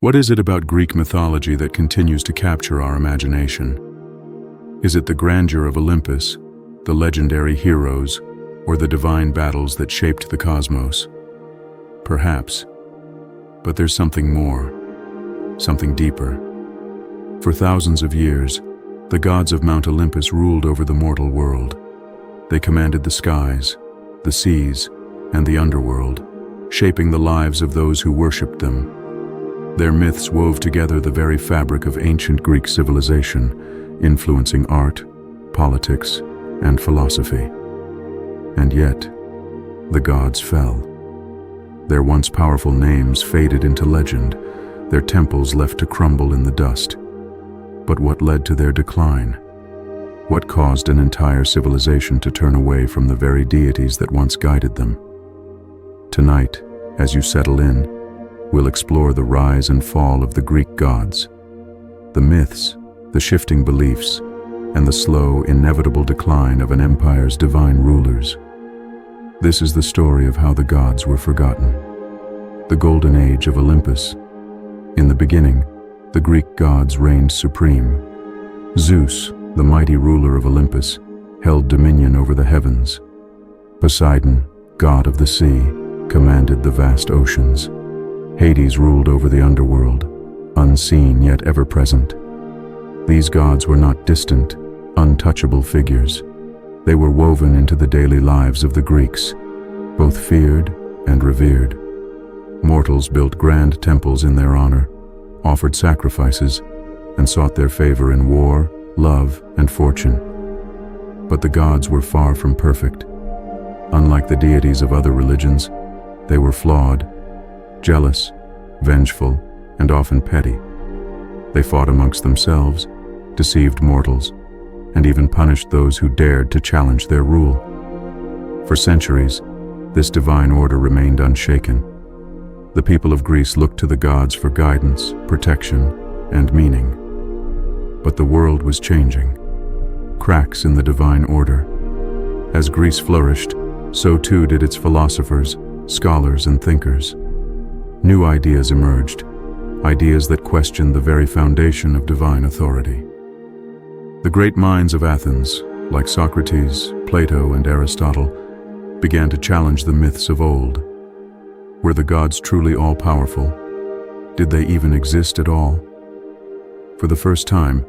What is it about Greek mythology that continues to capture our imagination? Is it the grandeur of Olympus, the legendary heroes, or the divine battles that shaped the cosmos? Perhaps. But there's something more, something deeper. For thousands of years, the gods of Mount Olympus ruled over the mortal world. They commanded the skies, the seas, and the underworld, shaping the lives of those who worshipped them. Their myths wove together the very fabric of ancient Greek civilization, influencing art, politics, and philosophy. And yet, the gods fell. Their once powerful names faded into legend, their temples left to crumble in the dust. But what led to their decline? What caused an entire civilization to turn away from the very deities that once guided them? Tonight, as you settle in, we'll explore the rise and fall of the Greek gods, the myths, the shifting beliefs, and the slow, inevitable decline of an empire's divine rulers. This is the story of how the gods were forgotten. The golden age of Olympus. In the beginning, the Greek gods reigned supreme. Zeus, the mighty ruler of Olympus, held dominion over the heavens. Poseidon, god of the sea, commanded the vast oceans. Hades ruled over the underworld, unseen yet ever present. These gods were not distant, untouchable figures. They were woven into the daily lives of the Greeks, both feared and revered. Mortals built grand temples in their honor, offered sacrifices, and sought their favor in war, love, and fortune. But the gods were far from perfect. Unlike the deities of other religions, they were flawed, jealous, vengeful, and often petty. They fought amongst themselves, deceived mortals, and even punished those who dared to challenge their rule. For centuries, this divine order remained unshaken. The people of Greece looked to the gods for guidance, protection, and meaning. But the world was changing. Cracks in the divine order. As Greece flourished, so too did its philosophers, scholars, and thinkers. New ideas emerged, ideas that questioned the very foundation of divine authority. The great minds of Athens, like Socrates, Plato, and Aristotle, began to challenge the myths of old. Were the gods truly all-powerful? Did they even exist at all? For the first time,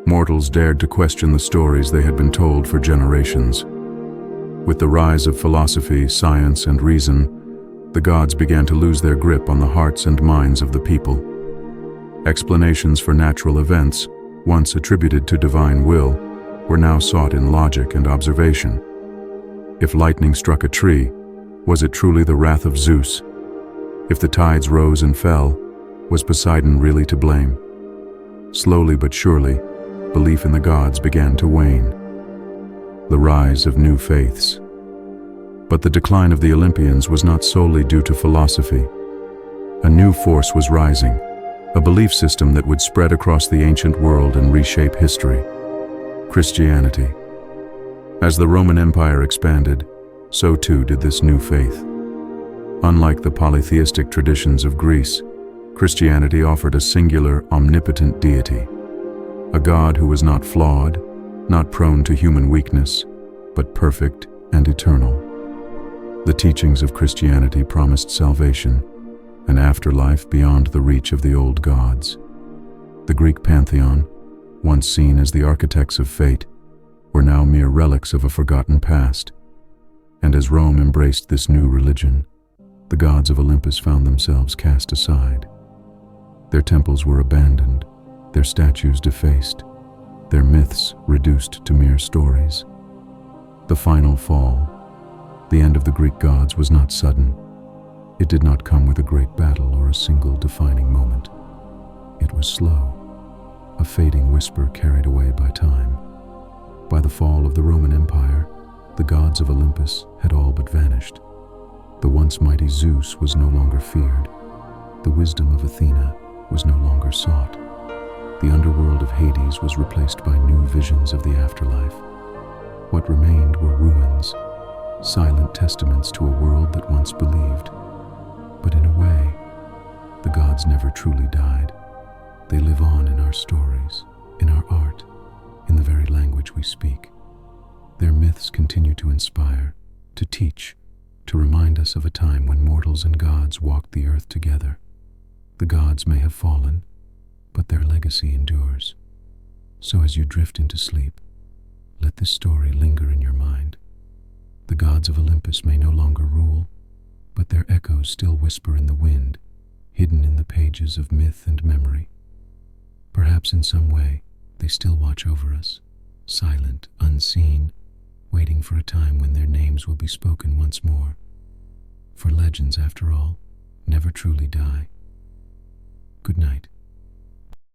mortals dared to question the stories they had been told for generations. With the rise of philosophy, science, and reason, the gods began to lose their grip on the hearts and minds of the people. Explanations for natural events, once attributed to divine will, were now sought in logic and observation. If lightning struck a tree, was it truly the wrath of Zeus? If the tides rose and fell, was Poseidon really to blame? Slowly but surely, belief in the gods began to wane. The rise of new faiths. But the decline of the Olympians was not solely due to philosophy. A new force was rising, a belief system that would spread across the ancient world and reshape history: Christianity. As the Roman Empire expanded, so too did this new faith. Unlike the polytheistic traditions of Greece, Christianity offered a singular, omnipotent deity, a God who was not flawed, not prone to human weakness, but perfect and eternal. The teachings of Christianity promised salvation, an afterlife beyond the reach of the old gods. The Greek pantheon, once seen as the architects of fate, were now mere relics of a forgotten past. And as Rome embraced this new religion, the gods of Olympus found themselves cast aside. Their temples were abandoned, their statues defaced, their myths reduced to mere stories. The final fall, the end of the Greek gods, was not sudden. It did not come with a great battle or a single defining moment. It was slow, a fading whisper carried away by time. By the fall of the Roman Empire, the gods of Olympus had all but vanished. The once mighty Zeus was no longer feared. The wisdom of Athena was no longer sought. The underworld of Hades was replaced by new visions of the afterlife. What remained were ruins, silent testaments to a world that once believed. But in a way, The gods never truly died. They live on in our stories, in our art, in the very language we speak. Their myths continue to inspire, to teach, to remind us of a time when mortals and gods walked the earth together. The gods may have fallen, but their legacy endures. So as you drift into sleep, let this story linger in your mind. The gods of Olympus may no longer rule, but their echoes still whisper in the wind, hidden in the pages of myth and memory. Perhaps in some way, they still watch over us, silent, unseen, waiting for a time when their names will be spoken once more. For legends, after all, never truly die. Good night.